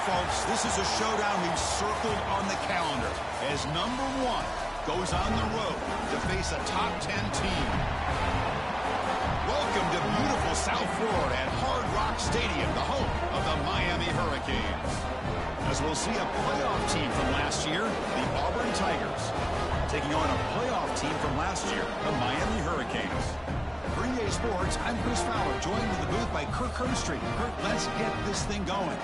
folks, this is a showdown we've circled on the calendar as number 1 goes on the road to face a top 10 team. Welcome to beautiful South Florida at Hard Rock Stadium, the home of the Miami Hurricanes. As we'll see a playoff team from last year, the Auburn Tigers, taking on a playoff team from last year, the Miami Hurricanes. For EA Sports, I'm Chris Fowler, joined in the booth by Kirk Herbstreit. Kirk, let's get this thing going.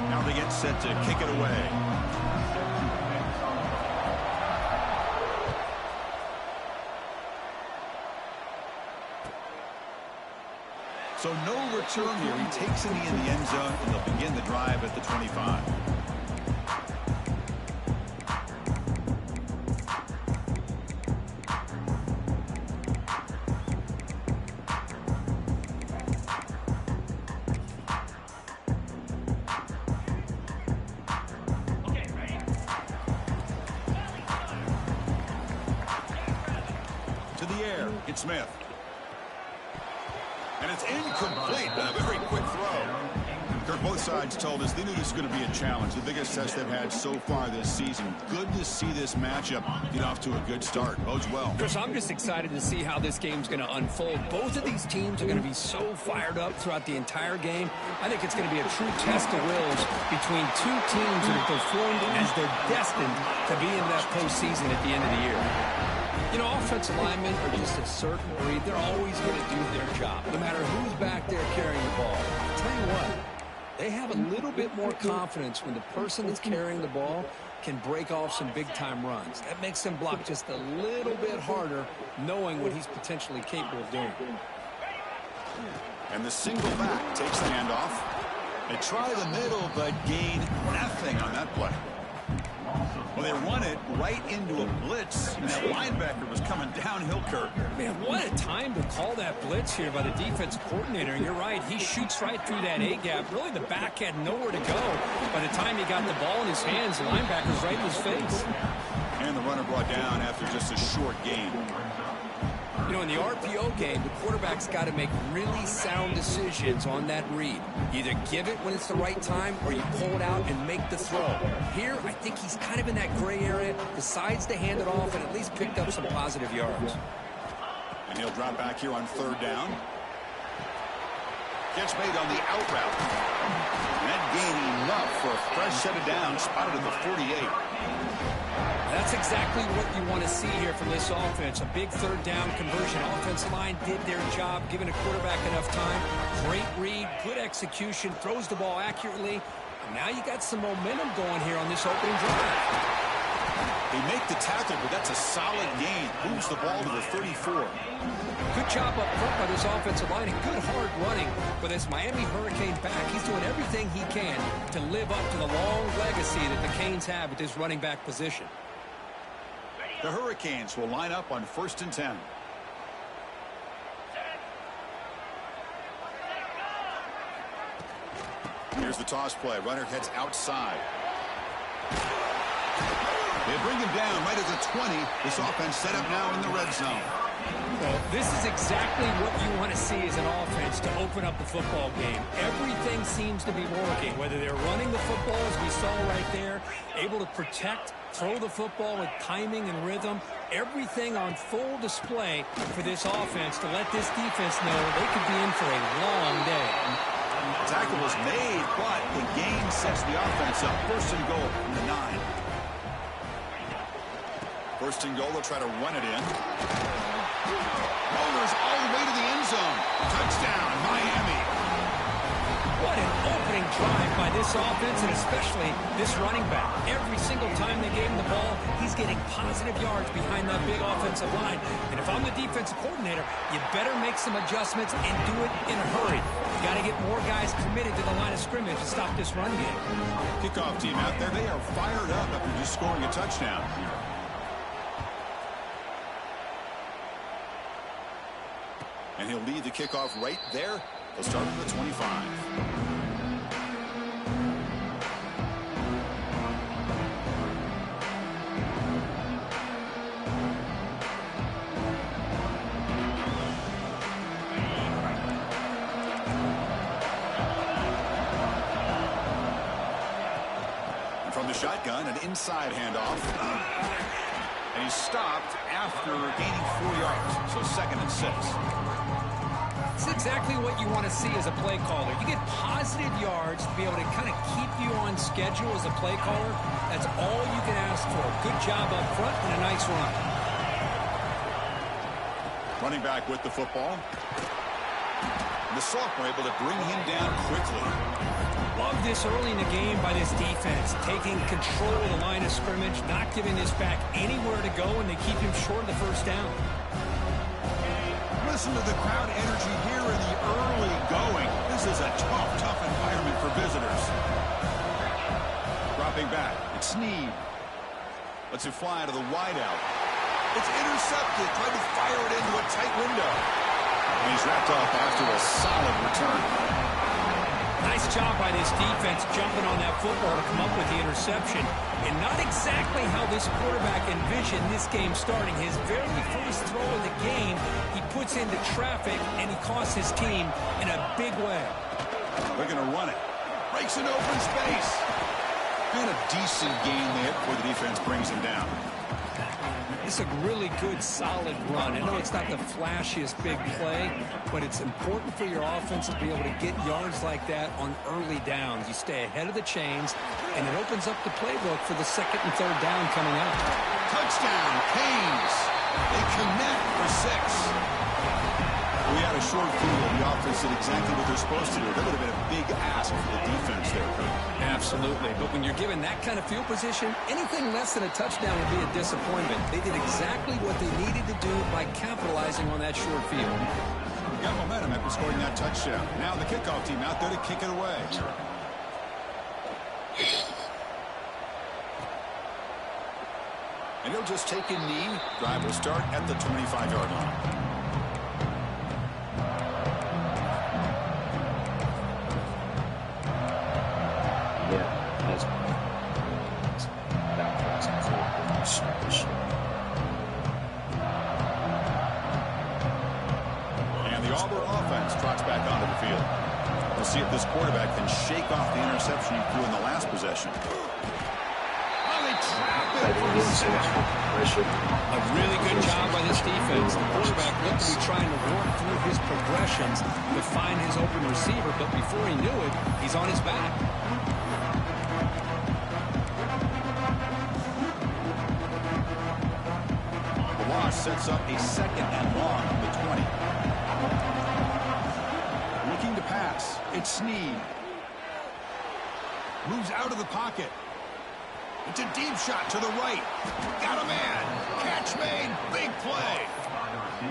Now they get set to kick it away. So no return here. He takes it in the end zone, and they'll begin the drive at the 25. To the air, it's Smith. And it's incomplete, but a very quick throw. Kirk, both sides told us they knew this was going to be a challenge, the biggest test they've had so far this season. Good to see this matchup get off to a good start. Bodes well. Chris, I'm just excited to see how this game's going to unfold. Both of these teams are going to be so fired up throughout the entire game. I think it's going to be a true test of wills between two teams that have performed as they're destined to be in that postseason at the end of the year. You know, offensive linemen are just a certain breed. They're always going to do their job, no matter who's back there carrying the ball. I'll tell you what, they have a little bit more confidence when the person that's carrying the ball can break off some big-time runs. That makes them block just a little bit harder, knowing what he's potentially capable of doing. And the single back takes the handoff. They try the middle, but gain nothing on that play. Well, they run it right into a blitz, and that linebacker was coming downhill, Kirk. Man, what a time to call that blitz here by the defensive coordinator. And you're right, he shoots right through that A-gap. Really, the back had nowhere to go. By the time he got the ball in his hands, the linebacker's right in his face. And the runner brought down after just a short gain. You know, in the RPO game, the quarterback's got to make really sound decisions on that read. Either give it when it's the right time or you pull it out and make the throw. Here, I think he's kind of in that gray area, decides to hand it off and at least picked up some positive yards. And he'll drop back here on 3rd down. Catch made on the out route. That gain enough for a fresh set of downs, spotted at the 48. That's exactly what you want to see here from this offense. A big 3rd down conversion. Offensive line did their job, giving a quarterback enough time. Great read, good execution, throws the ball accurately. And now you got some momentum going here on this opening drive. They make the tackle, but that's a solid gain. Moves the ball to the 34. Good job up front by this offensive line and good hard running for this Miami Hurricane back. He's doing everything he can to live up to the long legacy that the Canes have at this running back position. The Hurricanes will line up on 1st and 10. Here's the toss play. Runner heads outside. They bring him down right at the 20. This offense set up now in the red zone. Well, this is exactly what you want to see as an offense to open up the football game. Everything seems to be working, whether they're running the football, as we saw right there, able to protect, throw the football with timing and rhythm. Everything on full display for this offense to let this defense know they could be in for a long day. The tackle was made, but the gain sets the offense up. 1st and goal from the 9. 1st and goal, they'll try to run it in. Boulders all the way to the end zone. Touchdown, Miami. What an opening drive by this offense, and especially this running back. Every single time they gave him the ball, he's getting positive yards behind that big offensive line. And if I'm the defensive coordinator, you better make some adjustments and do it in a hurry. You got to get more guys committed to the line of scrimmage to stop this run game. Kickoff team out there, they are fired up after just scoring a touchdown. And he'll lead the kickoff right there. He'll start at the 25. shotgun, an inside handoff. And he's stopped after gaining 4 yards. So 2nd and 6. It's exactly what you want to see as a play caller. You get positive yards to be able to kind of keep you on schedule as a play caller. That's all you can ask for. Good job up front and a nice run. Running back with the football. The sophomore able to bring him down quickly. Love this early in the game by this defense. Taking control of the line of scrimmage, not giving this back anywhere to go, and they keep him short of the first down. Listen to the crowd energy here in the early going. This is a tough environment for visitors. Dropping back. It's Snead. Lets it fly to the wideout. It's intercepted. Tried to fire it into a tight window. And he's wrapped up after a solid return. Nice job by this defense jumping on that football to come up with the interception. And not exactly how this quarterback envisioned this game starting. His very first throw of the game, he puts into traffic, and he costs his team in a big way. They're going to run it. Breaks an open space. And a decent gain there before the defense brings him down. It's a really good, solid run. I know it's not the flashiest big play, but it's important for your offense to be able to get yards like that on early downs. You stay ahead of the chains, and it opens up the playbook for the 2nd and 3rd down coming up. Touchdown, Canes. They connect for 6. We had a short field. The offense did exactly what they're supposed to do. That would have been a big ask for the defense there, Coach. Absolutely. But when you're given that kind of field position, anything less than a touchdown would be a disappointment. They did exactly what they needed to do by capitalizing on that short field. Got momentum after scoring that touchdown. Now the kickoff team out there to kick it away. And he'll just take a knee. Drive will start at the 25-yard line. And the Auburn offense trots back onto the field. We'll see if this quarterback can shake off the interception he threw in the last possession. A really good job by this defense. The quarterback looked to be trying to work through his progressions to find his open receiver, but before he knew it, he's on his back. The loss sets up a 2nd and long on the 20. Looking to pass. It's Snead. Moves out of the pocket. It's a deep shot to the right. Got a man. Catch made. Big play.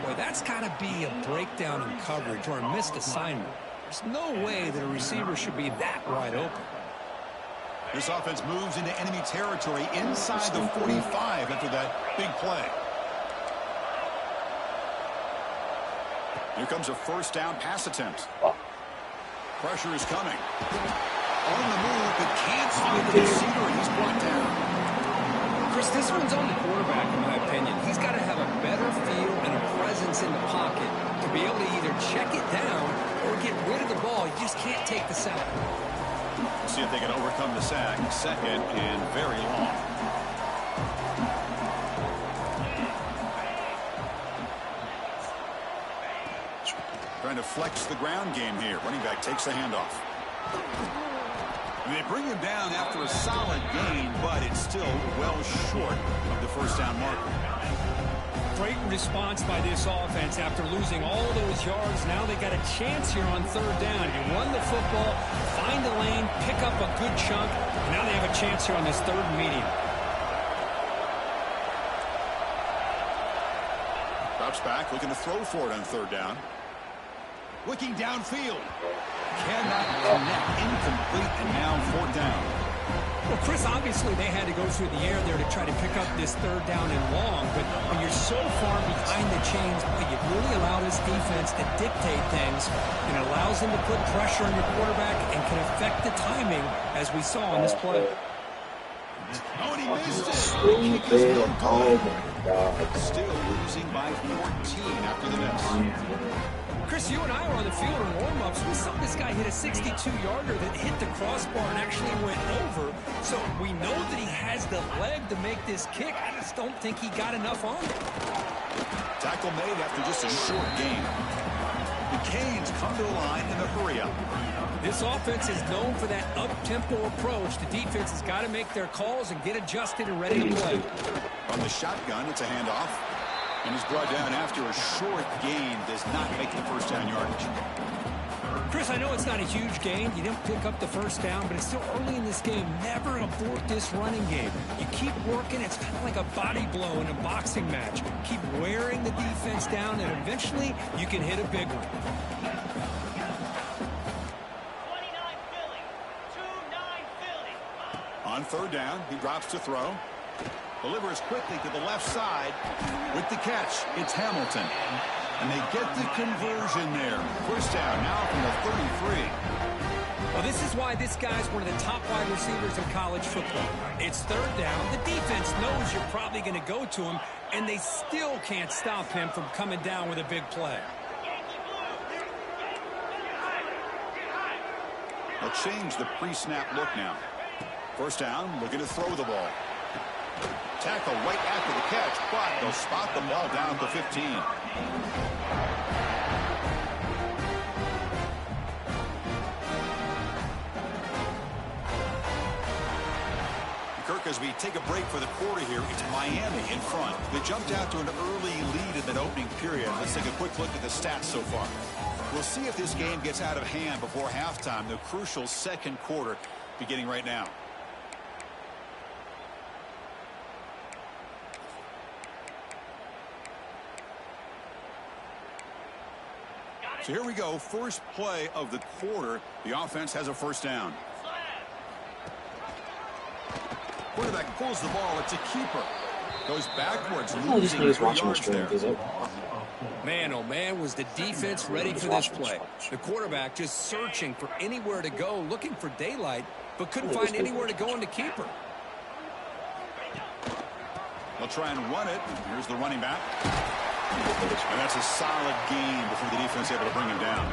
Boy, that's got to be a breakdown in coverage or a missed assignment. There's no way that a receiver should be that wide open. This offense moves into enemy territory inside the 45 after that big play. Here comes a 1st down pass attempt. Pressure is coming. On the move, but can't find the receiver, and he's brought down. Chris, this one's on the quarterback, in my opinion. He's got to have a better feel and a presence in the pocket to be able to either check it down or get rid of the ball. You just can't take the sack. See if they can overcome the sack. 2nd and very long. Trying to flex the ground game here. Running back takes the handoff. They bring him down after a solid gain, but it's still well short of the 1st down marker. Great response by this offense after losing all those yards. Now they got a chance here on 3rd down. You run the football, find a lane, pick up a good chunk, and now they have a chance here on this 3rd and medium. Drops back, looking to throw for it on 3rd down. Looking downfield. Cannot connect. Incomplete, and now 4th down. Well, Chris, obviously they had to go through the air there to try to pick up this 3rd down and long, but when you're so far behind the chains, you really allow this defense to dictate things, and it allows them to put pressure on your quarterback and can affect the timing, as we saw on this play. Oh, and he missed it. Kick is no good. Still losing by 14 after the miss. Chris, you and I were on the field in warm-ups. We saw this guy hit a 62-yarder that hit the crossbar and actually went over. So we know that he has the leg to make this kick. I just don't think he got enough on it. Tackle made after just a short gain. The Canes come to the line in the hurry-up. This offense is known for that up-tempo approach. The defense has got to make their calls and get adjusted and ready to play. From the shotgun, it's a handoff. And he's brought down after a short gain. Does not make the first down yardage. Chris, I know it's not a huge gain. You didn't pick up the first down, but it's still early in this game. Never abort this running game. You keep working. It's kind of like a body blow in a boxing match. Keep wearing the defense down, and eventually you can hit a big one. 29 Philly. 2-9 Philly. On third down, he drops to throw. Delivers quickly to the left side. With the catch, it's Hamilton. And they get the conversion there. First down now from the 33. Well, this is why this guy's one of the top wide receivers in college football. It's third down. The defense knows you're probably going to go to him, and they still can't stop him from coming down with a big play. They'll change the pre-snap look now. First down, looking to throw the ball. Tackle right after the catch, but they'll spot the ball down to 15. Kirk, as we take a break for the quarter here, it's Miami in front. They jumped out to an early lead in that opening period. Let's take a quick look at the stats so far. We'll see if this game gets out of hand before halftime, the crucial second quarter beginning right now. So here we go, first play of the quarter. The offense has a first down. Quarterback pulls the ball. It's a keeper. Goes backwards, losing 3 yards there. Man, oh man, was the defense ready for this play. The quarterback just searching for anywhere to go, looking for daylight, but couldn't find anywhere to go in the keeper. They'll try and run it. Here's the running back. And that's a solid gain before the defense able to bring him down.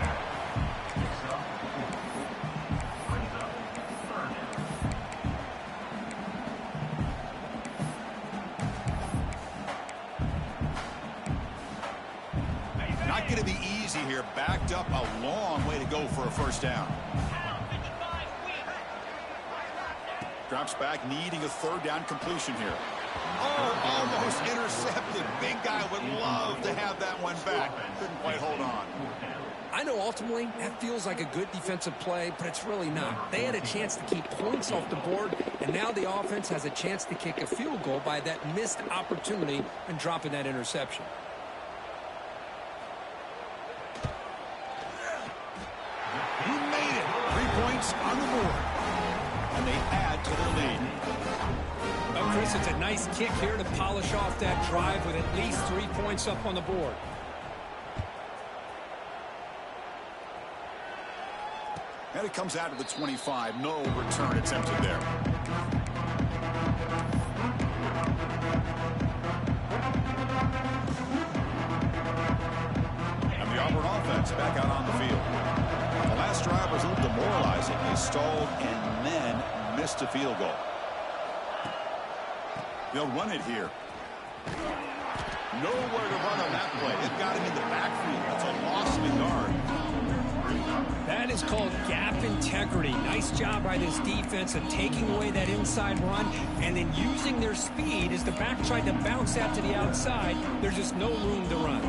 Not going to be easy here. Backed up a long way to go for a first down. Drops back, needing a third down completion here. Oh, almost intercepted. Big guy would love to have that one back. Couldn't quite hold on. I know ultimately that feels like a good defensive play, but it's really not. They had a chance to keep points off the board, and now the offense has a chance to kick a field goal by that missed opportunity and dropping that interception. He made it. 3 points on the board. And they add to their lead. Well, Chris, it's a nice kick here to polish off that drive with at least 3 points up on the board. And it comes out of the 25. No return attempted there. And the Auburn offense back out on the field. The last drive was a little demoralizing. They stalled and then missed a field goal. They'll run it here. Nowhere to run on that play. They've got him in the backfield. It's a loss of a yard. That is called gap integrity. Nice job by this defense of taking away that inside run and then using their speed as the back tried to bounce out to the outside. There's just no room to run.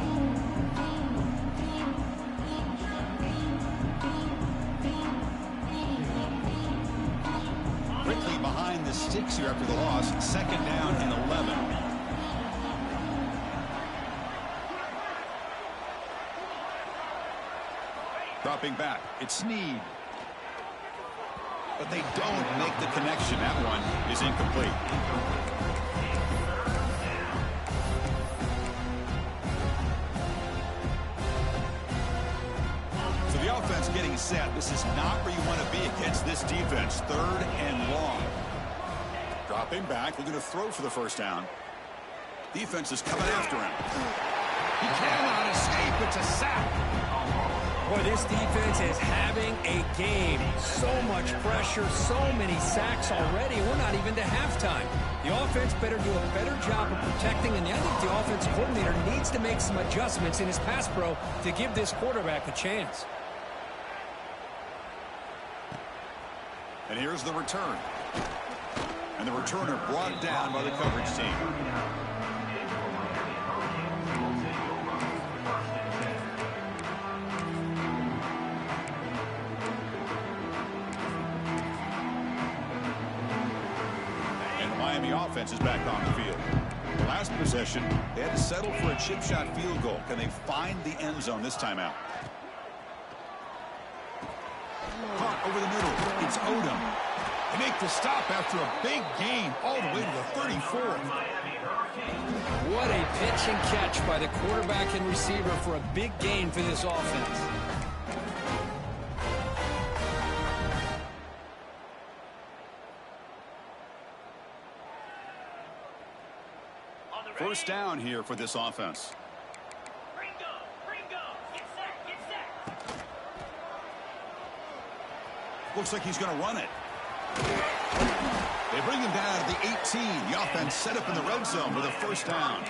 Quickly behind the sticks here after the loss. Second down and 11. Dropping back, it's Snead. But they don't make the connection. That one is incomplete. So the offense getting set. This is not where you want to be against this defense. Third and long. Dropping back, looking to throw for the first down. Defense is coming after him. He cannot escape. It's a sack. Boy, this defense is having a game. So much pressure, so many sacks already. We're not even to halftime. The offense better do a better job of protecting, and I think the offense coordinator needs to make some adjustments in his pass pro to give this quarterback a chance. And here's the return. And the returner brought down by the coverage team. And the Miami offense is back on the field. Last possession, they had to settle for a chip shot field goal. Can they find the end zone this time out? Caught over the middle. It's Odom. They make the stop after a big gain all the way to the 34. What a pitch and catch by the quarterback and receiver for a big gain for this offense. First down here for this offense. Looks like he's going to run it. They bring him down to the 18. The offense set up in the red zone with a first down.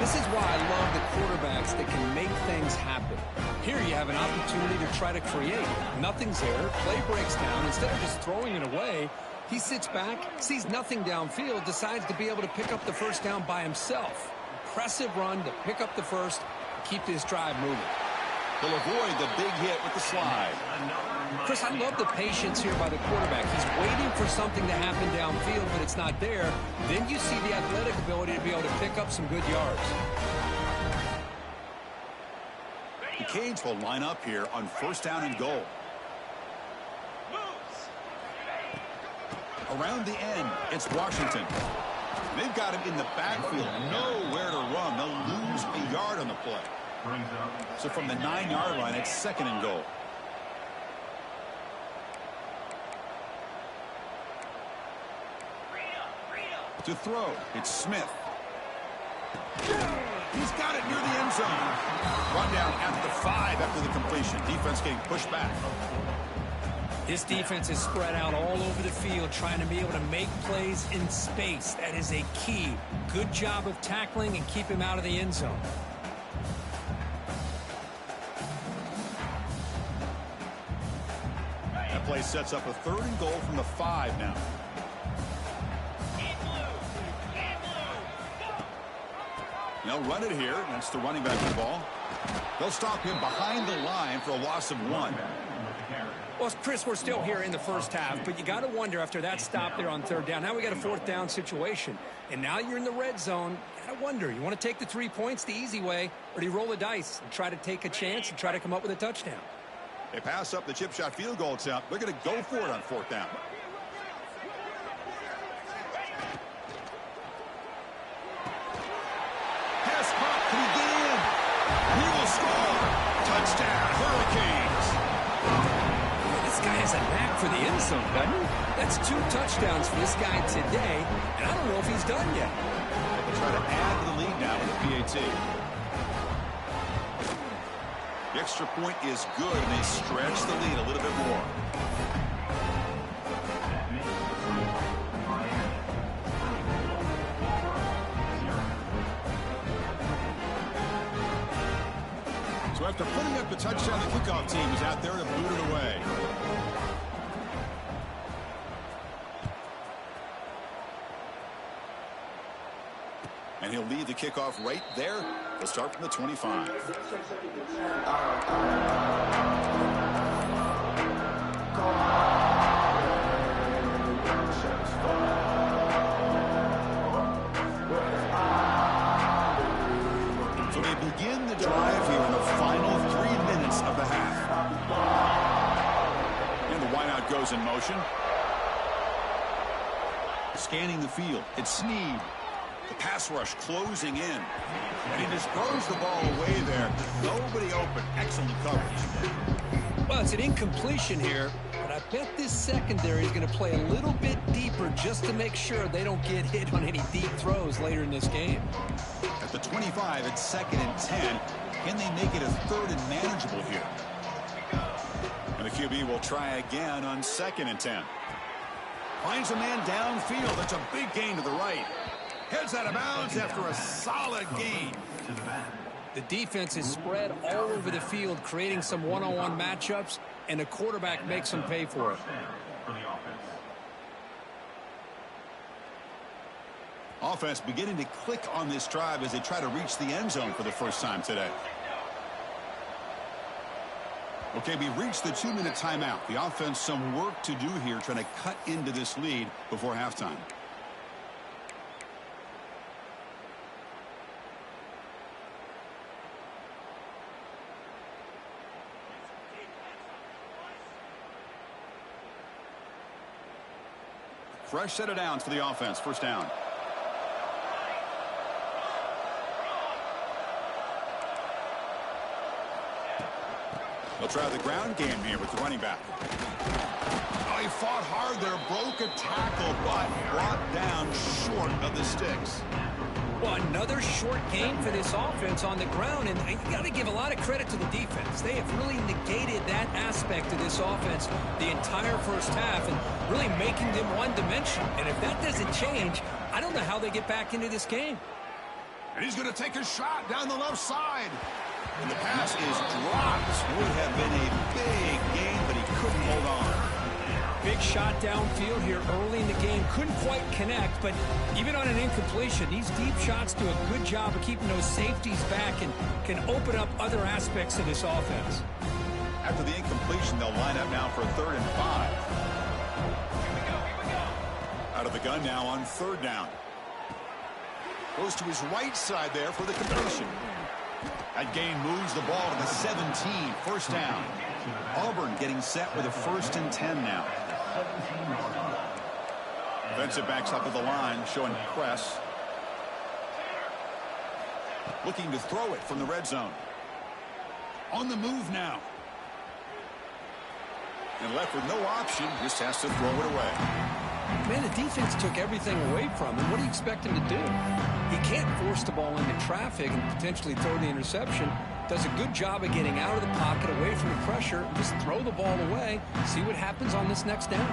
This is why I love the quarterbacks that can make things happen. Here you have an opportunity to try to create. Nothing's there. Play breaks down. Instead of just throwing it away, he sits back, sees nothing downfield, decides to be able to pick up the first down by himself. Impressive run to pick up the first, keep this drive moving. He'll avoid the big hit with the slide. Chris, I love the patience here by the quarterback. He's waiting for something to happen downfield, but it's not there. Then you see the athletic ability to be able to pick up some good yards. The Canes will line up here on first down and goal. Around the end, it's Washington. They've got him in the backfield, nowhere to run. They'll lose a yard on the play. So from the 9-yard line, it's second and goal. To throw, it's Smith. He's got it near the end zone. Run down at the 5 after the completion. Defense getting pushed back. This defense is spread out all over the field, trying to be able to make plays in space. That is a key. Good job of tackling and keep him out of the end zone. That play sets up a third and goal from the 5 now. They'll run it here. That's the running back of the ball. They'll stop him behind the line for a loss of 1. Well, Chris, we're still here in the first half, but you got to wonder after that stop there on third down. Now we got a fourth down situation, and now you're in the red zone. You got to wonder, you want to take the 3 points the easy way, or do you roll the dice and try to take a chance and try to come up with a touchdown? They pass up the chip shot field goal attempt. They're going to go for it on fourth down. Pass caught. Can he get in? He will score. Touchdown, Hurricanes. This guy has a knack for the end zone, doesn't he? That's 2 touchdowns for this guy today, and I don't know if he's done yet. They'll try to add to the lead now with the PAT. The extra point is good, and they stretch the lead a little bit more. So after putting up the touchdown, the kickoff team is out there to boot it away. And he'll lead the kickoff right there. They'll start from the 25. So they begin the drive here in the final 3 minutes of the half. And the wideout goes in motion. Scanning the field. It's Snead. The pass rush closing in. And he just throws the ball away there. Nobody open. Excellent coverage. Well, it's an incompletion here, but I bet this secondary is going to play a little bit deeper just to make sure they don't get hit on any deep throws later in this game. At the 25, it's second and 10. Can they make it a third and manageable here? QB will try again on 2nd and 10. Finds a man downfield. That's a big gain to the right. Heads out of bounds after a solid gain. The defense is spread all over the field, creating some one-on-one matchups, and the quarterback makes them pay for it. Offense beginning to click on this drive as they try to reach the end zone for the first time today. Okay, we reached the 2-minute timeout. The offense some work to do here trying to cut into this lead before halftime. Fresh set of downs for the offense. First down. They'll try the ground game here with the running back. Oh, he fought hard there, broke a tackle, but brought down short of the sticks. Well, another short game for this offense on the ground, and you got to give a lot of credit to the defense. They have really negated that aspect of this offense the entire first half and really making them one-dimensional. And if that doesn't change, I don't know how they get back into this game. And he's going to take a shot down the left side. And the pass is dropped. Would have been a big gain, but he couldn't hold on. Big shot downfield here early in the game. Couldn't quite connect, but even on an incompletion, these deep shots do a good job of keeping those safeties back and can open up other aspects of this offense. After the incompletion, they'll line up now for 3rd and 5. Out of the gun now on 3rd down. Goes to his right side there for the completion. That gain moves the ball to the 17. First down. Auburn getting set with a 1st and 10 now. Defensive backs up at the line, showing press. Looking to throw it from the red zone. On the move now. And left with no option, just has to throw it away. Man, the defense took everything away from him. What do you expect him to do? He can't force the ball into traffic and potentially throw the interception. Does a good job of getting out of the pocket, away from the pressure, and just throw the ball away. See what happens on this next down.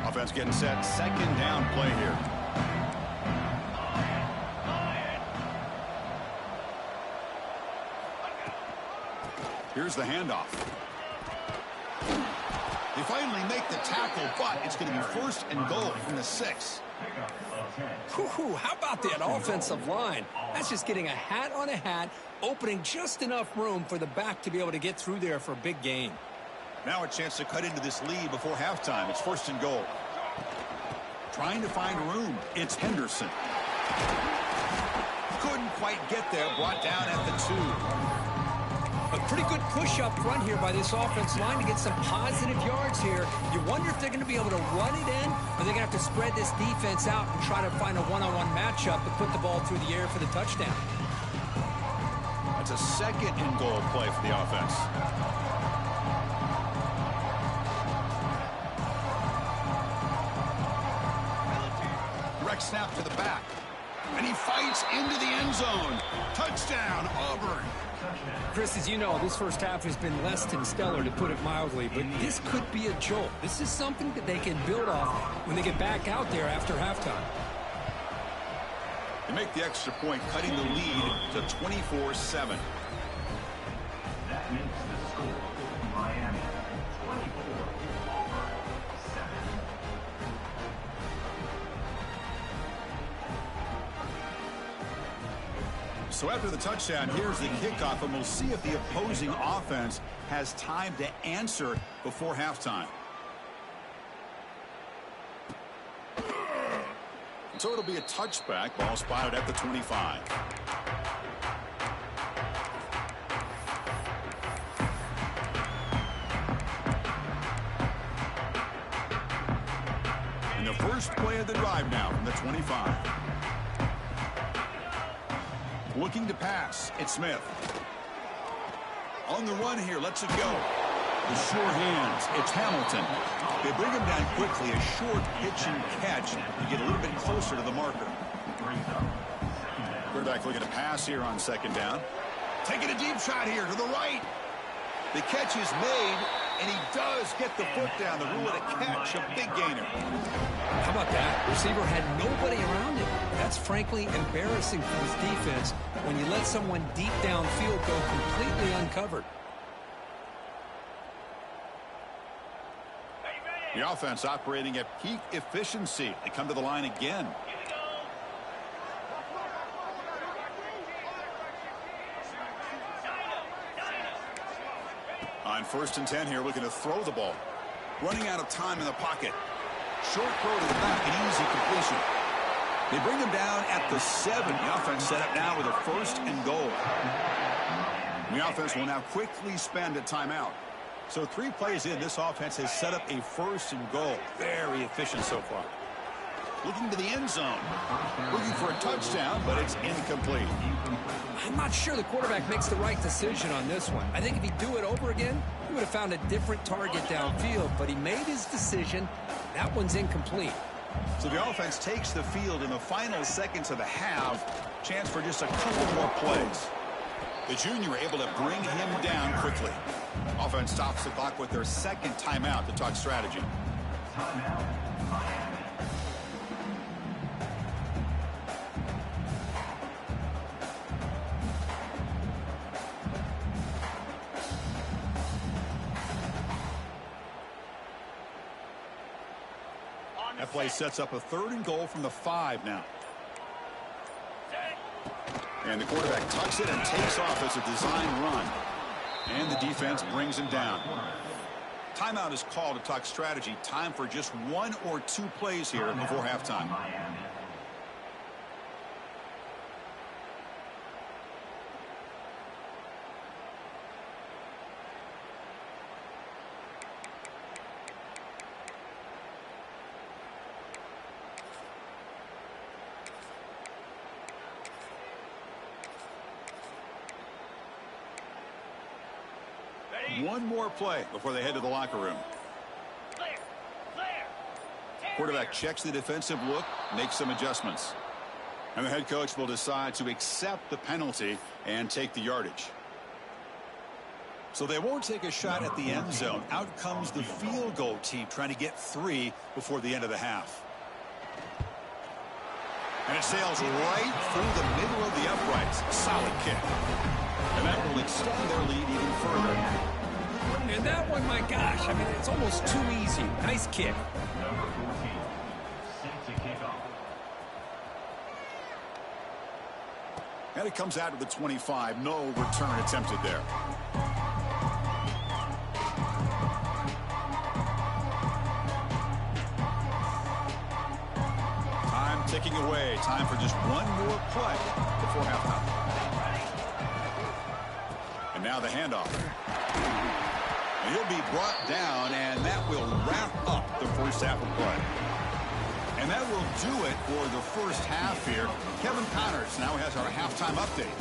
Offense getting set. 2nd down play here. Here's the handoff. They finally make the tackle, but it's going to be 1st and goal from the 6. Whew, how about that offensive line? That's just getting a hat on a hat, opening just enough room for the back to be able to get through there for a big gain. Now a chance to cut into this lead before halftime. It's 1st and goal. Trying to find room. It's Henderson. Couldn't quite get there. Brought down at the 2. A pretty good push up front here by this offense line to get some positive yards here. You wonder if they're going to be able to run it in, or they're going to have to spread this defense out and try to find a one-on-one matchup to put the ball through the air for the touchdown. That's a 2nd and goal play for the offense. Direct snap to the back. And he fights into the end zone. Touchdown, Auburn. Chris, as you know, this first half has been less than stellar, to put it mildly, but this could be a jolt. This is something that they can build off when they get back out there after halftime. They make the extra point, cutting the lead to 24-7. That makes the score Miami 24, Auburn 7. So after the touchdown, here's the kickoff, and we'll see if the opposing offense has time to answer before halftime. So it'll be a touchback. Ball spotted at the 25. And the first play of the drive now from the 25. Looking to pass. It's Smith. On the run here. Lets it go. The sure hands. It's Hamilton. They bring him down quickly. A short pitch and catch to get a little bit closer to the marker. Quarterback looking to pass here on 2nd down. Taking a deep shot here to the right. The catch is made, and he does get the foot down. The rule of the catch, a big gainer. How about that? Receiver had nobody around him. That's frankly embarrassing for his defense when you let someone deep downfield go completely uncovered. The offense operating at peak efficiency. They come to the line again. On 1st and 10 here, looking to throw the ball. Running out of time in the pocket. Short throw to the back, an easy completion. They bring him down at the 7. The offense set up now with a 1st and goal. The offense will now quickly spend a timeout. So 3 plays in, this offense has set up a 1st and goal. Very efficient so far. Looking to the end zone. Looking for a touchdown, but it's incomplete. I'm not sure the quarterback makes the right decision on this one. I think if he'd do it over again, he would have found a different target downfield, but he made his decision. That one's incomplete. So the offense takes the field in the final seconds of the half. Chance for just a couple more plays. The junior able to bring him down quickly. Offense stops the clock with their 2nd timeout to talk strategy. Timeout, Miami. That play sets up a 3rd and goal from the 5 now. And the quarterback tucks it and takes off as a design run. And the defense brings him down. Timeout is called to talk strategy. Time for just 1 or 2 plays here before halftime. One more play before they head to the locker room. Quarterback checks the defensive look, makes some adjustments. And the head coach will decide to accept the penalty and take the yardage. So they won't take a shot at the end zone. Out comes the field goal team trying to get 3 before the end of the half. And it sails right through the middle of the uprights. Solid kick. And that will extend their lead even further. And that one, my gosh, I mean, it's almost too easy. Nice kick. Number 14, set to kick off. And it comes out to the 25. No return attempted there. Time ticking away. Time for just 1 more play before halftime. And now the handoff. And he'll be brought down, and that will wrap up the first half of play. And that will do it for the first half here. Kevin Connors now has our halftime update.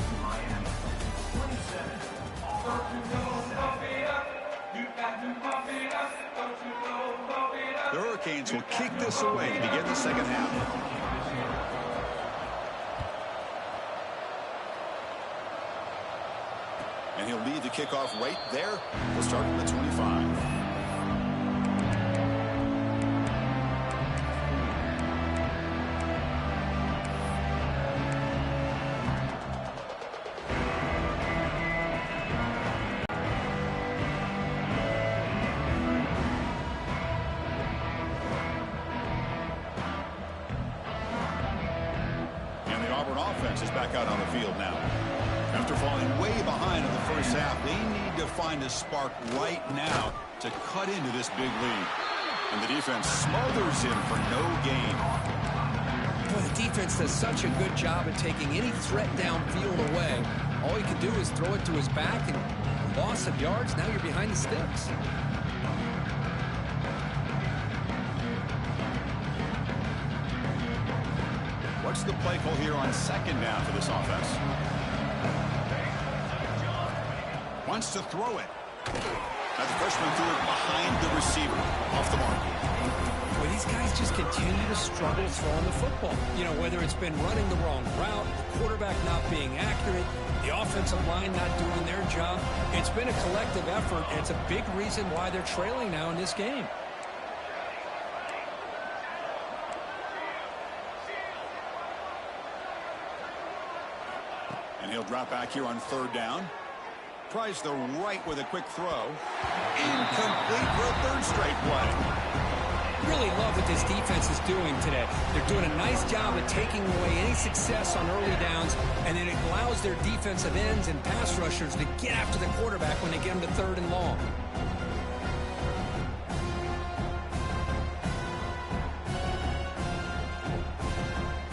The Hurricanes will kick this away to begin the second half. And he'll lead the kickoff right there. We'll start from the 25. And the Auburn offense is back out on the field now. After falling way behind in the first half, they need to find a spark right now to cut into this big lead. And the defense smothers him for no gain. Boy, the defense does such a good job at taking any threat downfield away. All he can do is throw it to his back, and loss of yards, now you're behind the sticks. What's the play call here on 2nd down for this offense? Wants to throw it. Now the freshman threw it behind the receiver. Off the mark. Well, these guys just continue to struggle throwing the football. You know, whether it's been running the wrong route, the quarterback not being accurate, the offense offensive line not doing their job. It's been a collective effort, and it's a big reason why they're trailing now in this game. And he'll drop back here on third down. Tries the right with a quick throw. Incomplete for a third straight play. Really love what this defense is doing today. They're doing a nice job of taking away any success on early downs, and then it allows their defensive ends and pass rushers to get after the quarterback when they get them to third and long.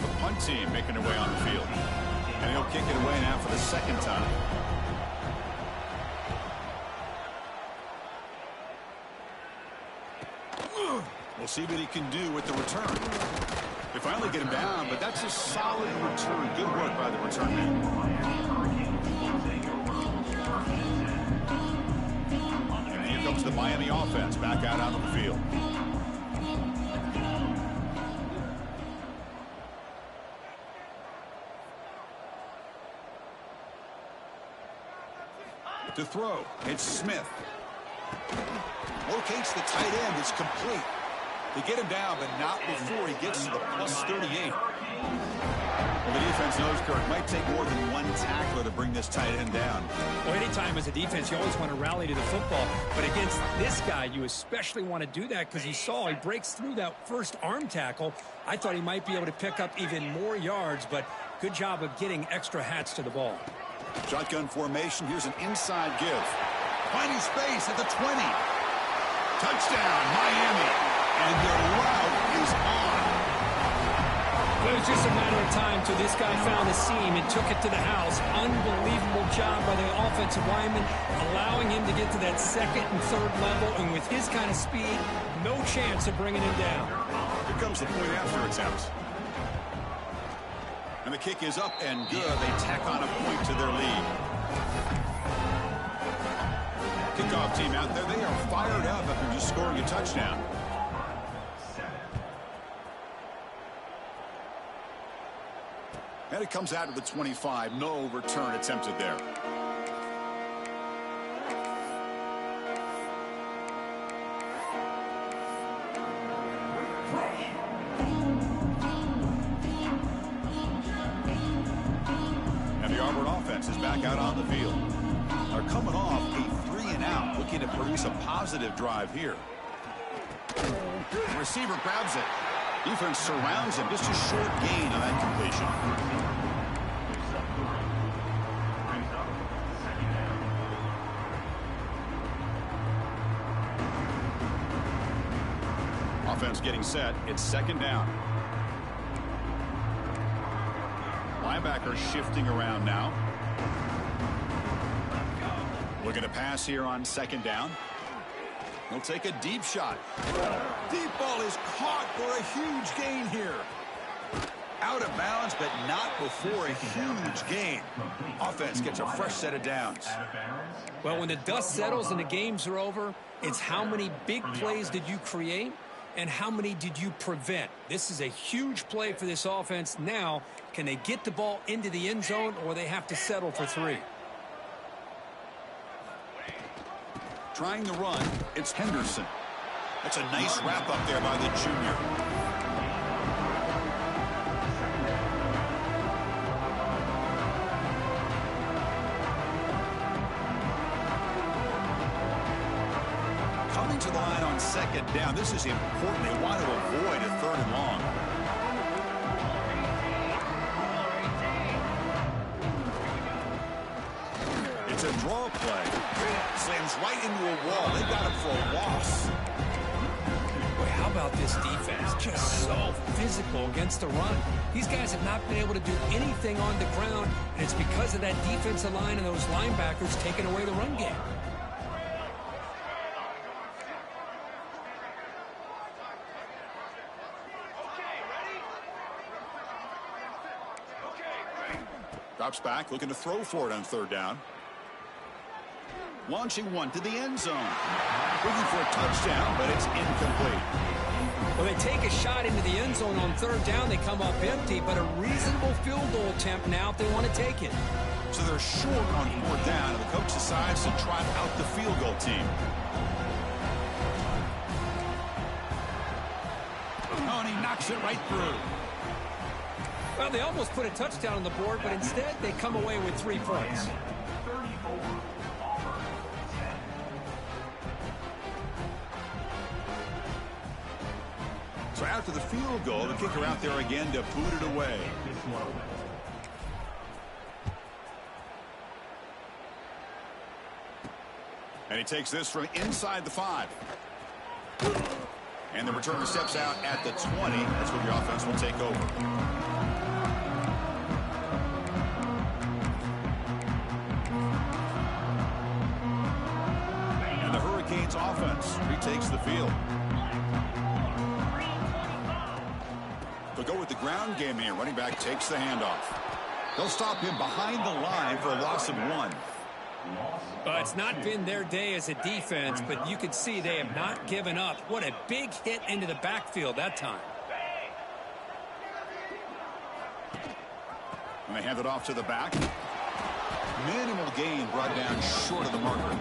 The punt team making their way on the field. And he'll kick it away now for the second time. We'll see what he can do with the return. They finally get him down, but that's a solid return. Good work by the return man. And here comes the Miami offense back out onto the field. To throw, it's Smith. Locates the tight end. It's complete. They get him down, but not before he gets to the plus 38. Well, the defense knows, Kirk, might take more than one tackler to bring this tight end down. Well, anytime as a defense, you always want to rally to the football. But against this guy, you especially want to do that because you saw he breaks through that first arm tackle. I thought he might be able to pick up even more yards, but good job of getting extra hats to the ball. Shotgun formation. Here's an inside give. Finding space at the 20. Touchdown, Miami. And their route is on. It was just a matter of time till this guy found the seam and took it to the house. Unbelievable job by the offensive lineman, allowing him to get to that second and third level. And with his kind of speed, no chance of bringing him down. Here comes the point after attempt. And the kick is up and good. They tack on a point to their lead. Kickoff team out there, they are fired up after just scoring a touchdown. And it comes out of the 25. No return attempted there. And the Auburn offense is back out on the field. They're coming off a 3-and-out, looking to produce a positive drive here. The receiver grabs it. Defense surrounds him. Just a short gain on that completion. Offense getting set. It's second down. Linebacker shifting around now. Looking to pass here on second down. He'll take a deep shot. Deep ball is caught for a huge gain here. Out of bounds, but not before a huge gain. Offense gets a fresh set of downs. Well, when the dust settles and the games are over, it's how many big plays did you create and how many did you prevent? This is a huge play for this offense. Now, can they get the ball into the end zone or they have to settle for 3? Trying the run, it's Henderson. That's a nice wrap up there by the junior. Coming to the line on second down. This is important. They want to avoid a third and long. It's a draw play. Slams right into a wall. They got him for a loss. Boy, how about this defense? Just so physical against the run. These guys have not been able to do anything on the ground, and it's because of that defensive line and those linebackers taking away the run game. Drops back, looking to throw for it on third down. Launching one to the end zone. Looking for a touchdown, but it's incomplete. Well, they take a shot into the end zone on third down. They come up empty, but a reasonable field goal attempt now if they want to take it. So they're short on 4th down, and the coach decides to trot out the field goal team. Oh, and he knocks it right through. Well, they almost put a touchdown on the board, but instead they come away with 3 points. So after the field goal, the kicker out there again to boot it away. And he takes this from inside the 5. And the returner steps out at the 20. That's where the offense will take over. And the Hurricanes offense retakes the field. They'll go with the ground game here. Running back takes the handoff. They'll stop him behind the line for a loss of 1. It's not been their day as a defense, but you can see they have not given up. What a big hit into the backfield that time. And they hand it off to the back. Minimal gain brought down short of the marker.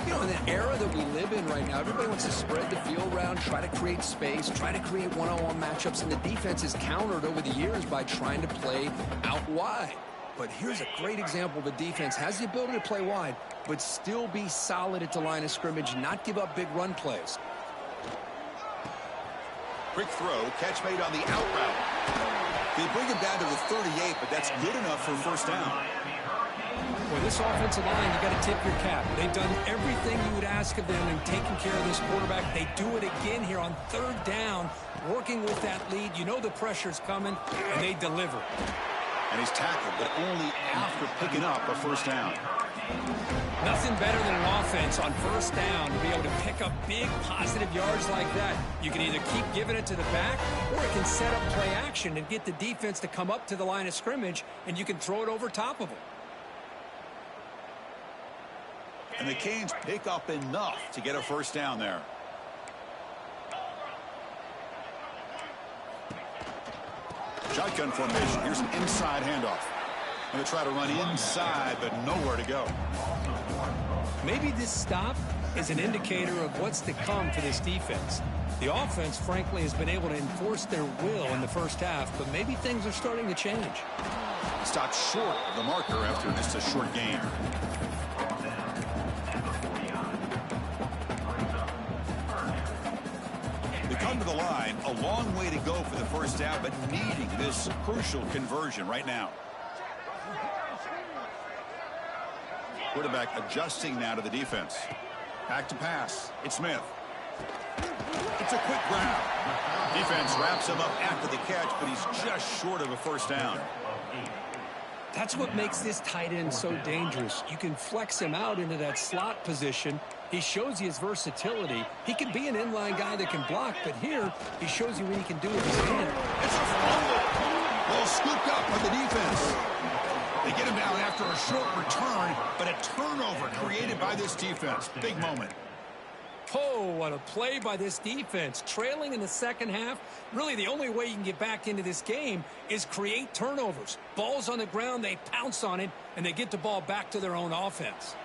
You know, in the era that we live in right now, everybody wants to spread the field around, try to create space, try to create one-on-one matchups, and the defense is countered over the years by trying to play out wide. But here's a great example of a defense has the ability to play wide, but still be solid at the line of scrimmage, not give up big run plays. Quick throw, catch made on the out route. They bring him down to the 38, but that's good enough for first down. Well, this offensive line, you got to tip your cap. They've done everything you would ask of them in taking care of this quarterback. They do it again here on 3rd down, working with that lead. You know the pressure's coming, and they deliver. And he's tackled, but only after picking up a first down. Nothing better than an offense on 1st down to be able to pick up big positive yards like that. You can either keep giving it to the back, or it can set up play action and get the defense to come up to the line of scrimmage, and you can throw it over top of them. And the Canes pick up enough to get a first down there. Shotgun formation. Here's an inside handoff. Going to try to run inside, but nowhere to go. Maybe this stop is an indicator of what's to come for this defense. The offense, frankly, has been able to enforce their will in the first half, but maybe things are starting to change. Stopped short of the marker after just a short gain. Come to the line, a long way to go for the first down, but needing this crucial conversion right now. Quarterback adjusting now to the defense. Back to pass. It's Smith. It's a quick grab. Defense wraps him up after the catch, but he's just short of a first down. That's what makes this tight end so dangerous. You can flex him out into that slot position. He shows you his versatility. He can be an inline guy that can block, but here he shows you what he can do with his hand. It's a fumble. Well scooped up by the defense. They get him down after a short return, but a turnover created by this defense. Big moment. Oh, what a play by this defense. Trailing in the second half, really the only way you can get back into this game is create turnovers. Ball's on the ground, they pounce on it, and they get the ball back to their own offense.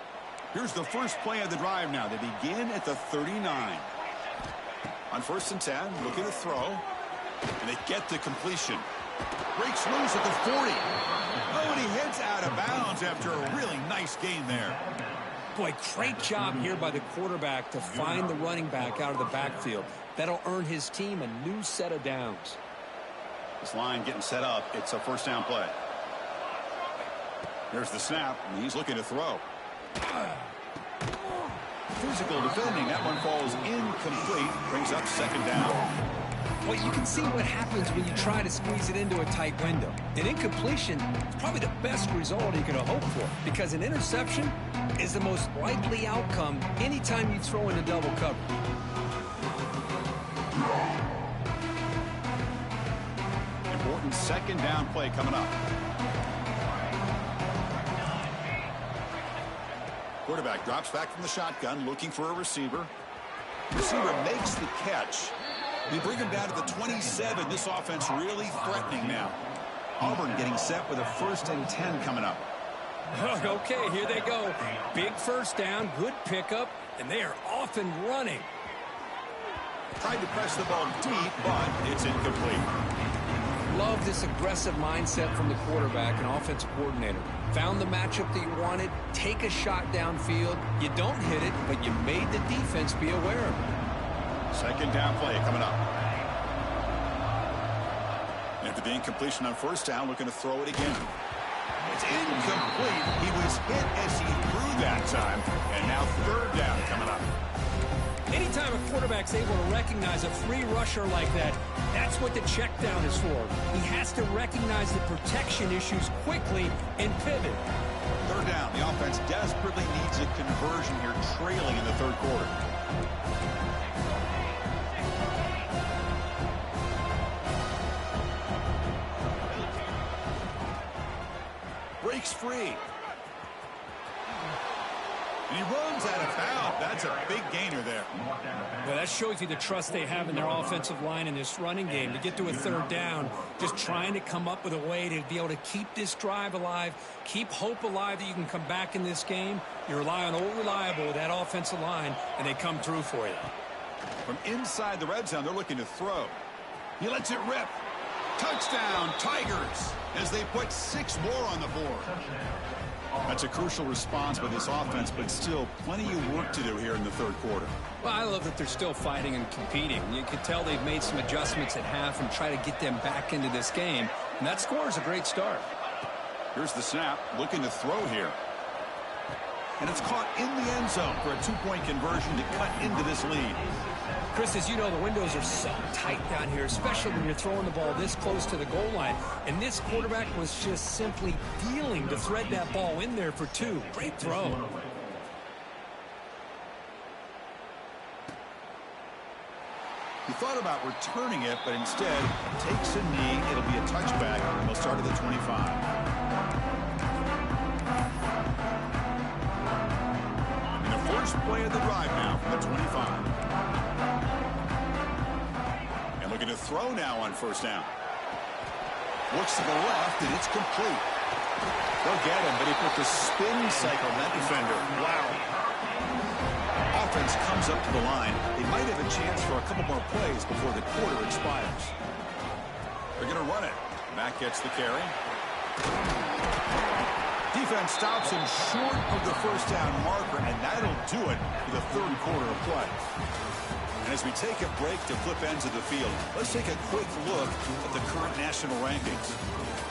Here's the first play of the drive now. They begin at the 39. On 1st and 10, look at the throw. And they get the completion. Breaks loose at the 40. Oh, and he heads out of bounds after a really nice gain there. Boy, great job here by the quarterback to find the running back out of the backfield. That'll earn his team a new set of downs. This line getting set up. It's a first down play. There's the snap, and he's looking to throw. Physical defending. That one falls incomplete. Brings up 2nd down. Well, you can see what happens when you try to squeeze it into a tight window. An incompletion is probably the best result you could have hoped for, because an interception is the most likely outcome anytime you throw into double coverage. Important 2nd down play coming up. Quarterback drops back from the shotgun, looking for a receiver. Receiver makes the catch. We bring him down to the 27. This offense really threatening now. Auburn getting set with a 1st and 10 coming up. Okay, here they go. Big first down, good pickup, and they are off and running. Tried to press the ball deep, but it's incomplete. Love this aggressive mindset from the quarterback and offensive coordinator. Found the matchup that you wanted, take a shot downfield. You don't hit it, but you made the defense be aware of it. Second down play coming up. After the incompletion on first down, looking to throw it again. It's incomplete. He was hit as he threw that time. And now third down coming up. Anytime a quarterback's able to recognize a free rusher like that, that's what the check down is for. He has to recognize the protection issues quickly and pivot. Third down. The offense desperately needs a conversion here, trailing in the third quarter. Breaks free. And he runs out of bounds. That's a big gainer there. Well, that shows you the trust they have in their offensive line in this running game. To get to a third down, just trying to come up with a way to be able to keep this drive alive, keep hope alive that you can come back in this game. You rely on Old Reliable with that offensive line, and they come through for you. From inside the red zone, they're looking to throw. He lets it rip. Touchdown, Tigers, as they put 6 more on the board. That's a crucial response by this offense, but still plenty of work to do here in the third quarter. Well, I love that they're still fighting and competing. You can tell they've made some adjustments at half and try to get them back into this game. And that score is a great start. Here's the snap, looking to throw here. And it's caught in the end zone for a 2-point conversion to cut into this lead. Chris, as you know, the windows are so tight down here, especially when you're throwing the ball this close to the goal line. And this quarterback was just simply feeling to thread that ball in there for 2. Great throw. He thought about returning it, but instead takes a knee. It'll be a touchback, and they'll start at the 25. First play of the drive now from the 25. And looking to throw now on first down. Looks to the left, and it's complete. They'll get him, but he put the spin cycle on that defender. Wow. Offense comes up to the line. They might have a chance for a couple more plays before the quarter expires. They're going to run it. Matt gets the carry. Defense stops him short of the first down marker, and that'll do it for the third quarter of play. And as we take a break to flip ends of the field, let's take a quick look at the current national rankings.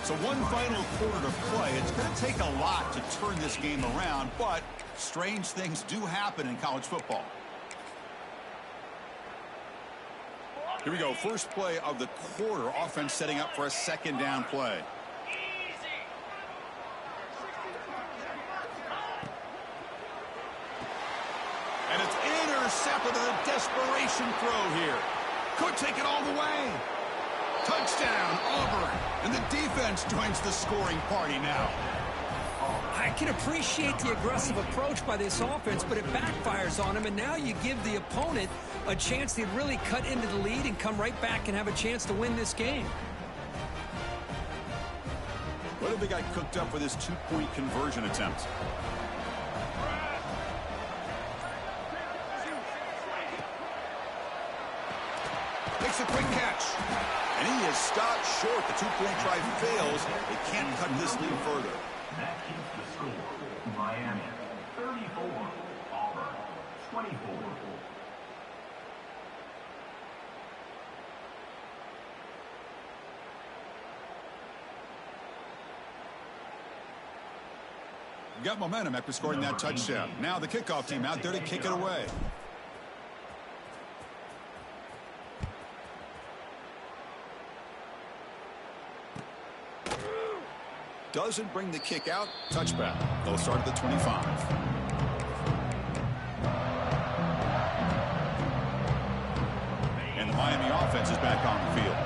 So one final quarter to play. It's going to take a lot to turn this game around, but strange things do happen in college football. Here we go. First play of the quarter. Offense setting up for a second down play. And it's intercepted in a desperation throw here. Could take it all the way. Touchdown, Auburn. And the defense joins the scoring party now. I can appreciate the aggressive approach by this offense, but it backfires on them, and now you give the opponent a chance to really cut into the lead and come right back and have a chance to win this game. What have they got cooked up with this 2-point conversion attempt? Makes a quick catch. And he is stopped short. The 2-point try fails. They can't cut this lead further. That keeps the score. Miami 34, Auburn 24. Got momentum after scoring that touchdown. Now the kickoff team out there to kick it away. Doesn't bring the kick out. Touchback. They'll start at the 25. And the Miami offense is back on the field.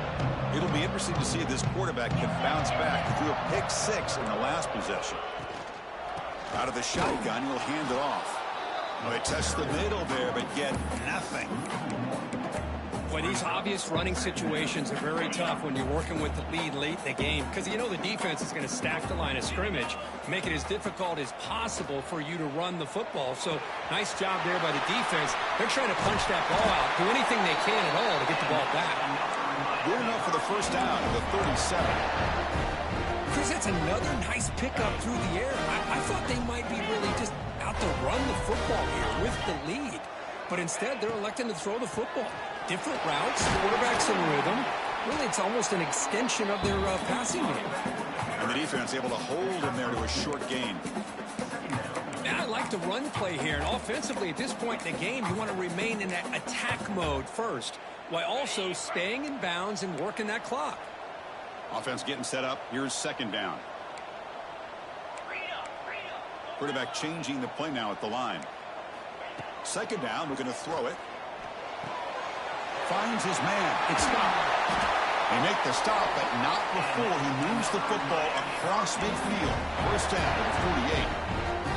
It'll be interesting to see if this quarterback can bounce back. He threw a pick 6 in the last possession. Out of the shotgun, he'll hand it off. Well, they test the middle there, but get nothing. Well, these obvious running situations are very tough when you're working with the lead late in the game because you know the defense is going to stack the line of scrimmage, make it as difficult as possible for you to run the football. So nice job there by the defense. They're trying to punch that ball out, do anything they can at all to get the ball back. Good enough for the first down at the 37. Chris, that's another nice pickup through the air. I thought they might be really just out to run the football here with the lead. But instead, they're electing to throw the football. Different routes, quarterbacks in rhythm. Really, it's almost an extension of their passing game. And the defense able to hold him there to a short gain. Now, I like the run play here. And offensively, at this point in the game, you want to remain in that attack mode first, while also staying in bounds and working that clock. Offense getting set up. Here's second down. Quarterback changing the play now at the line. Second down, we're going to throw it. Finds his man. It's stopped. They make the stop, but not before he moves the football across midfield. First down at the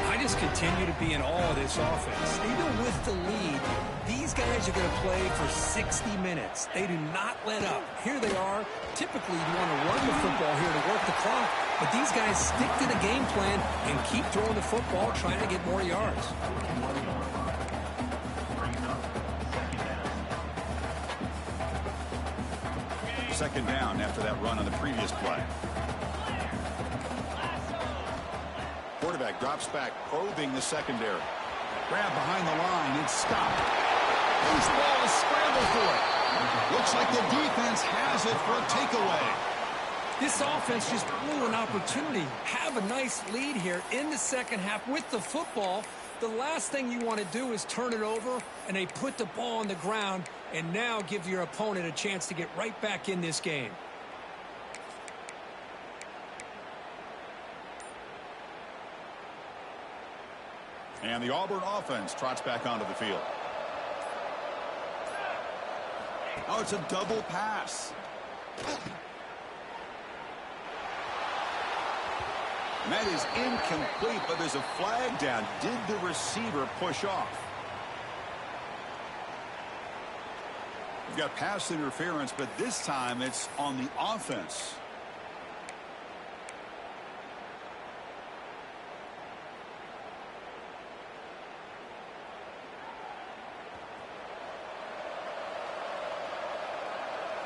48. I just continue to be in awe of this offense. Even with the lead, these guys are going to play for 60 minutes. They do not let up. Here they are. Typically, you want to run the football here to work the clock, but these guys stick to the game plan and keep throwing the football, trying to get more yards. Second down after that run on the previous play. Quarterback drops back, probing the secondary. Grab behind the line. It's stopped. Loose ball is scrambled for it. Looks like the defense has it for a takeaway. This offense just blew an opportunity. Have a nice lead here in the second half with the football. The last thing you want to do is turn it over, and they put the ball on the ground and now give your opponent a chance to get right back in this game. And the Auburn offense trots back onto the field. Oh, it's a double pass. And that is incomplete, but there's a flag down. Did the receiver push off? We've got pass interference, but this time it's on the offense.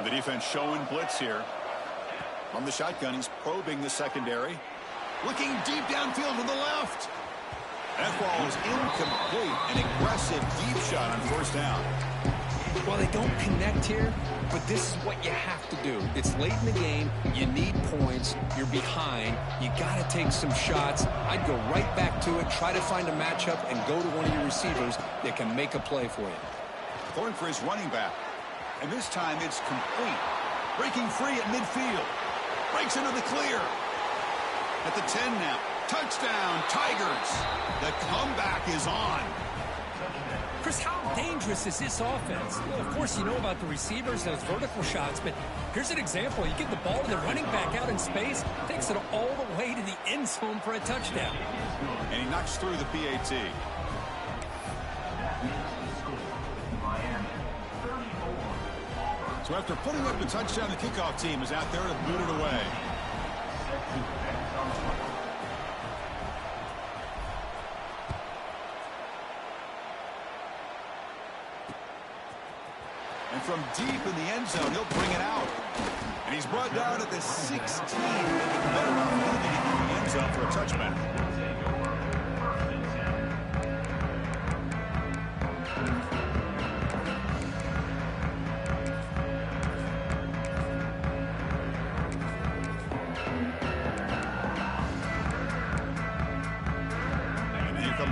The defense showing blitz here. From the shotgun, he's probing the secondary. Looking deep downfield to the left. That ball is incomplete. An aggressive deep shot on first down. Well, they don't connect here, but this is what you have to do. It's late in the game. You need points. You're behind. You got to take some shots. I'd go right back to it, try to find a matchup, and go to one of your receivers that can make a play for you. Going for his running back. And this time it's complete. Breaking free at midfield. Breaks into the clear. At the 10 now. Touchdown, Tigers. The comeback is on. Chris, how dangerous is this offense? Well, of course, you know about the receivers, those vertical shots, but here's an example. You get the ball to the running back out in space, takes it all the way to the end zone for a touchdown. And he knocks through the PAT. So after putting up the touchdown, the kickoff team is out there to boot it away. And from deep in the end zone, he'll bring it out. And he's brought down at the 16. Better opportunity in the end zone for a touchback.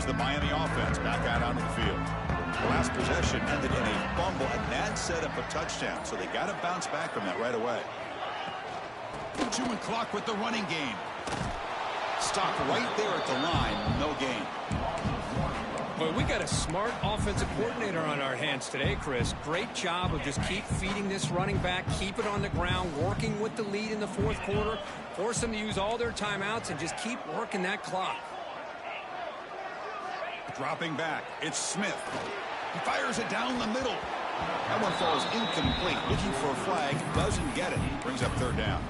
The Miami offense back out onto the field. The last possession ended in a fumble, and that set up a touchdown, so they got to bounce back from that right away. Chewing clock with the running game. Stop right there at the line, no gain. Well, we got a smart offensive coordinator on our hands today, Chris. Great job of just keep feeding this running back, keep it on the ground, working with the lead in the fourth quarter, force them to use all their timeouts, and just keep working that clock. Dropping back, it's Smith. He fires it down the middle. That one falls incomplete. Looking for a flag. Doesn't get it. Brings up third down.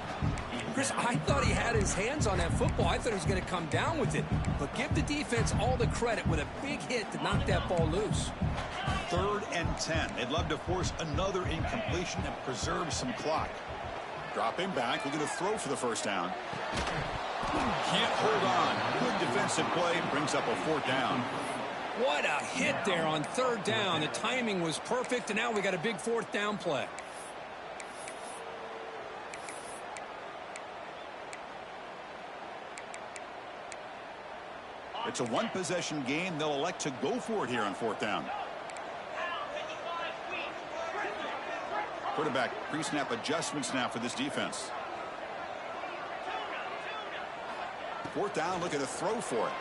Chris, I thought he had his hands on that football. I thought he was going to come down with it. But give the defense all the credit with a big hit to knock that ball loose. 3rd and 10. They'd love to force another incompletion and preserve some clock. Dropping back. We're going to throw for the first down. Can't hold on. Good defensive play. Brings up a 4th down. What a hit there on 3rd down. The timing was perfect, and now we got a big 4th down play. It's a one-possession game. They'll elect to go for it here on 4th down. Quarterback pre-snap adjustments now for this defense. 4th down, looking to throw for it.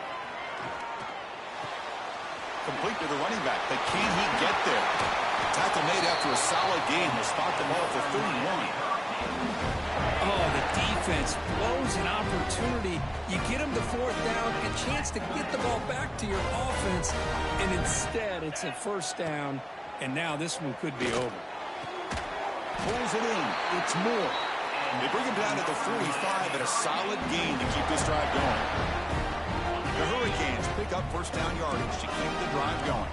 Complete to the running back, but can he get there? Tackle made after a solid game. Will spot the ball for 31. Oh, the defense blows an opportunity. You get them to 4th down, a chance to get the ball back to your offense, and instead it's a 1st down, and now this one could be over. Pulls it in. It's more. They bring him down to the 45 at a solid gain to keep this drive going. The Hurricanes pick up 1st down yardage to keep the drive going.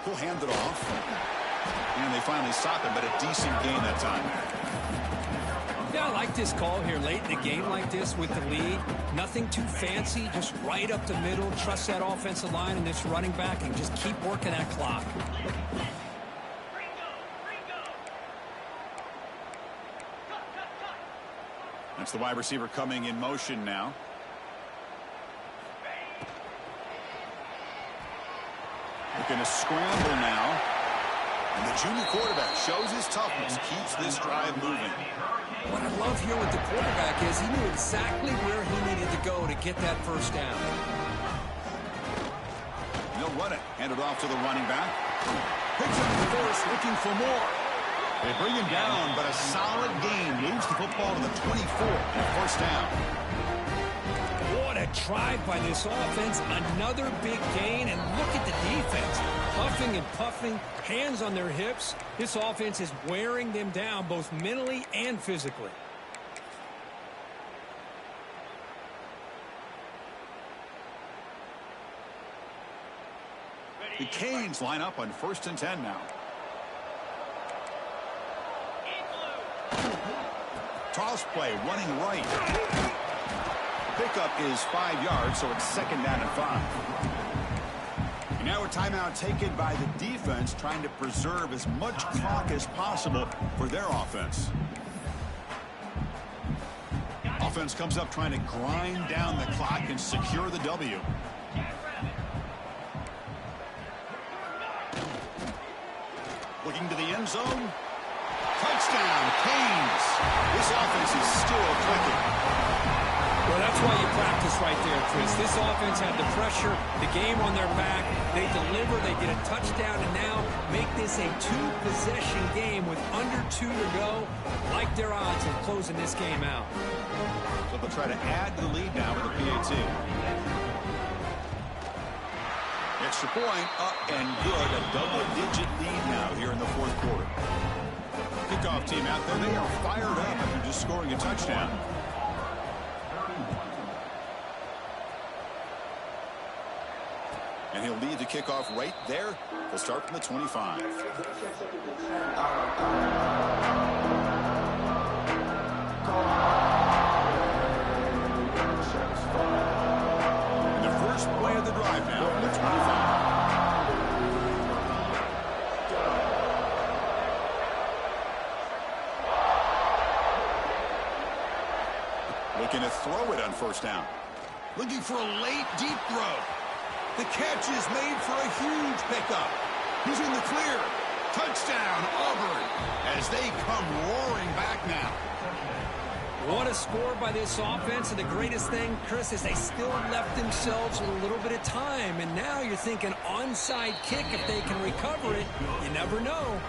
He'll hand it off. And they finally stop him, but a decent gain that time. Yeah, I like this call here late in the game like this with the lead. Nothing too fancy, just right up the middle. Trust that offensive line and this running back and just keep working that clock. That's the wide receiver coming in motion now. Looking to scramble now. And the junior quarterback shows his toughness, keeps this drive moving. What I love here with the quarterback is he knew exactly where he needed to go to get that 1st down. They'll run it. Hand it off to the running back. Picks up the force, looking for more. They bring him down, but a solid gain moves the football to the 24 and 1st down. What a drive by this offense. Another big gain, and look at the defense. Puffing and puffing, hands on their hips. This offense is wearing them down both mentally and physically. The Canes line up on 1st and 10 now. Toss play, running right. Pickup is 5 yards, so it's 2nd down and 5. And now a timeout taken by the defense, trying to preserve as much clock as possible for their offense. Offense comes up trying to grind down the clock and secure the W. Looking to the end zone. Touchdown, Canes. This offense is still clicking. Well, that's why you practice right there, Chris. This offense had the pressure, the game on their back. They deliver, they get a touchdown, and now make this a 2-possession game with under 2 to go. Like their odds of closing this game out. So they'll try to add to the lead now with a PAT. Extra point, up and good. A double-digit lead now here in the 4th quarter. Kickoff team out there. They are fired up after just scoring a touchdown. And he'll lead the kickoff right there. They'll start from the 25. And the first play of the drive now from the 25. Looking to throw it on 1st down. Looking for a late, deep throw. The catch is made for a huge pickup. He's in the clear. Touchdown, Auburn, as they come roaring back now. What a score by this offense, and the greatest thing, Chris, is they still left themselves with a little bit of time, and now you're thinking onside kick if they can recover it. You never know.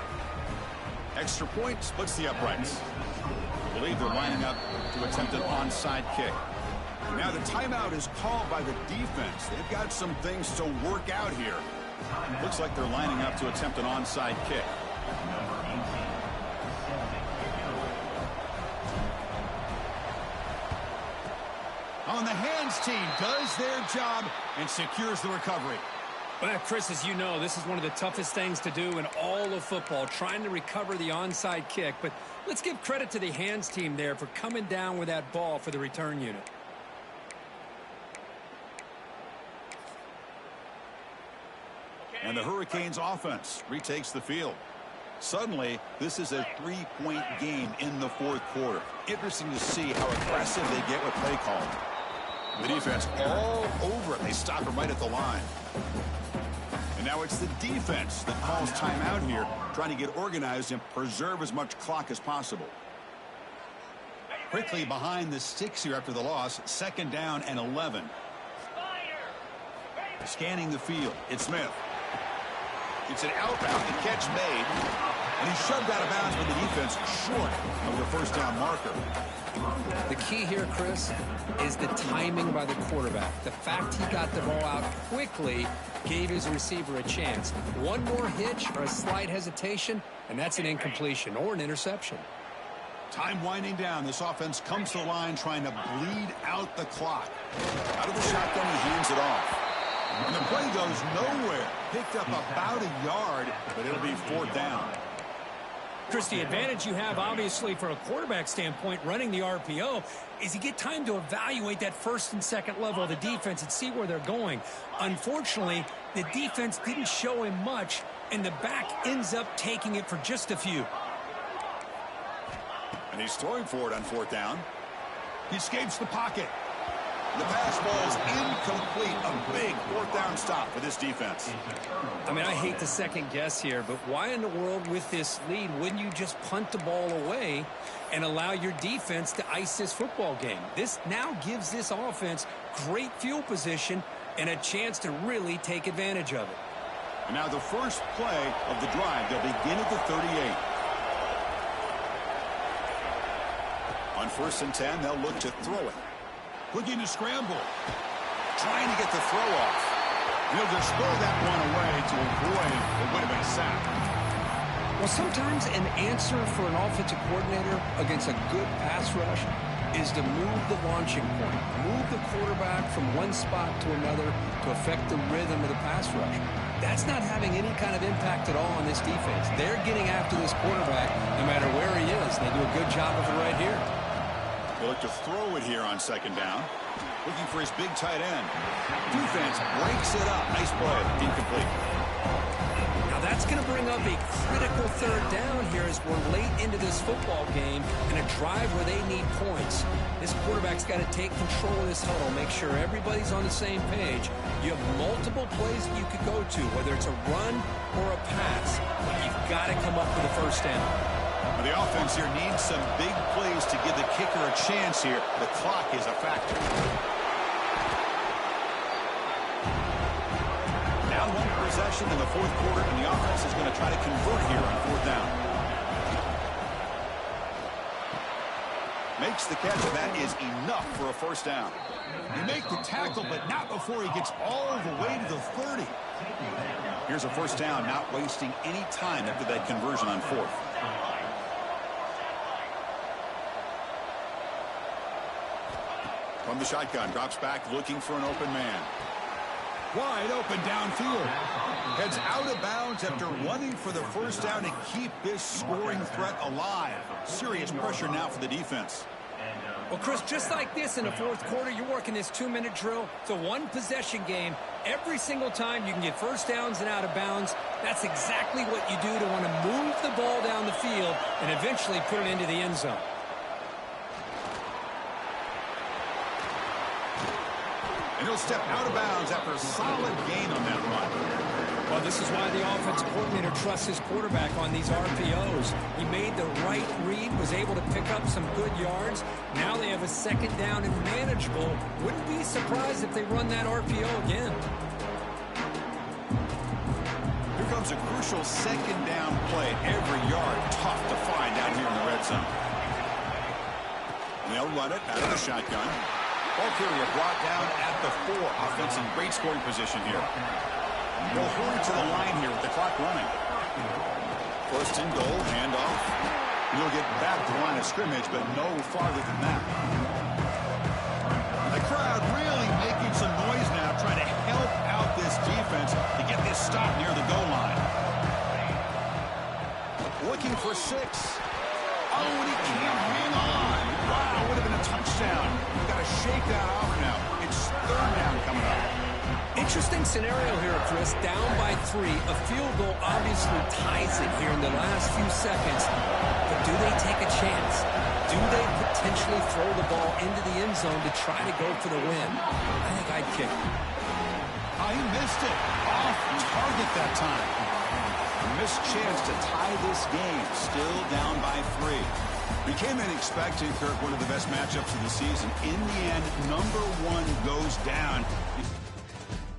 Extra point splits the uprights. I believe they're lining up to attempt an onside kick. Now the timeout is called by the defense. They've got some things to work out here. Looks like they're lining up to attempt an onside kick. Number 18, On the hands team does their job and secures the recovery. Well, Chris, as you know, this is one of the toughest things to do in all of football, trying to recover the onside kick. But let's give credit to the hands team there for coming down with that ball for the return unit. And the Hurricanes offense retakes the field. Suddenly, this is a 3-point game in the fourth quarter. Interesting to see how aggressive they get with play calling. The defense all over it. They stop him right at the line. And now it's the defense that calls timeout here, trying to get organized and preserve as much clock as possible. Quickly behind the sticks here after the loss. 2nd down and 11. Scanning the field. It's Smith. It's an outbound. The catch made. And he's shoved out of bounds with the defense short of the first down marker. The key here, Chris, is the timing by the quarterback. The fact he got the ball out quickly gave his receiver a chance. One more hitch or a slight hesitation, and that's an incompletion or an interception. Time winding down. This offense comes to the line trying to bleed out the clock. Out of the shotgun, he hands it off. And the play goes nowhere. Picked up about a yard, but it'll be 4th down. Chris, the advantage you have, obviously, for a quarterback standpoint, running the RPO, is you get time to evaluate that first and second level of the defense and see where they're going. Unfortunately, the defense didn't show him much, and the back ends up taking it for just a few. And he's throwing for it on 4th down. He escapes the pocket. The pass ball is incomplete. A big 4th down stop for this defense. I mean, I hate to second guess here, but why in the world with this lead wouldn't you just punt the ball away and allow your defense to ice this football game? This now gives this offense great field position and a chance to really take advantage of it. And now the first play of the drive. They'll begin at the 38. On 1st and 10, they'll look to throw it. Looking to scramble. Trying to get the throw off. He'll just throw that one away to avoid what would have been a sack. Well, sometimes an answer for an offensive coordinator against a good pass rush is to move the launching point. Move the quarterback from one spot to another to affect the rhythm of the pass rush. That's not having any kind of impact at all on this defense. They're getting after this quarterback no matter where he is. They do a good job of it right here. They look to throw it here on 2nd down. Looking for his big tight end. Defense breaks it up. Nice play. Incomplete. Now that's going to bring up a critical 3rd down here as we're late into this football game and a drive where they need points. This quarterback's got to take control of this huddle, make sure everybody's on the same page. You have multiple plays that you could go to, whether it's a run or a pass. But you've got to come up with a 1st down. The offense here needs some big plays to give the kicker a chance here. The clock is a factor. Now 1 possession in the 4th quarter, and the offense is going to try to convert here on 4th down. Makes the catch, and that is enough for a 1st down. They make the tackle, but not before he gets all the way to the 30. Here's a 1st down, not wasting any time after that conversion on 4th. From the shotgun, drops back, looking for an open man. Wide open downfield. Heads out of bounds after running for the 1st down to keep this scoring threat alive. Serious pressure now for the defense. Well, Chris, just like this in the 4th quarter, you're working this 2-minute drill. It's a 1-possession game. Every single time you can get 1st downs and out of bounds. That's exactly what you do to want to move the ball down the field and eventually put it into the end zone. And he'll step out of bounds after a solid gain on that run. Well, this is why the offensive coordinator trusts his quarterback on these RPOs. He made the right read, was able to pick up some good yards. Now they have a 2nd down and manageable. Wouldn't be surprised if they run that RPO again. Here comes a crucial 2nd down play. Every yard tough to find out here in the red zone. And they'll run it out of the shotgun. Ball carrier brought down at the 4. Offense in great scoring position here. They'll hurry to the line here with the clock running. First and goal, handoff. He'll get back to the line of scrimmage, but no farther than that. The crowd really making some noise now, trying to help out this defense to get this stop near the goal line. Looking for 6. Oh, and he can't hang on. Wow, would have been a touchdown. We've got to shake that off now. It's 3rd down coming up. Interesting scenario here, Chris. Down by 3. A field goal obviously ties it here in the last few seconds. But do they take a chance? Do they potentially throw the ball into the end zone to try to go for the win? I think I'd kick it. Oh, he missed it. Off target that time. A missed chance to tie this game. Still down by 3. We came in expecting, Kirk, one of the best matchups of the season. In the end, number 1 goes down.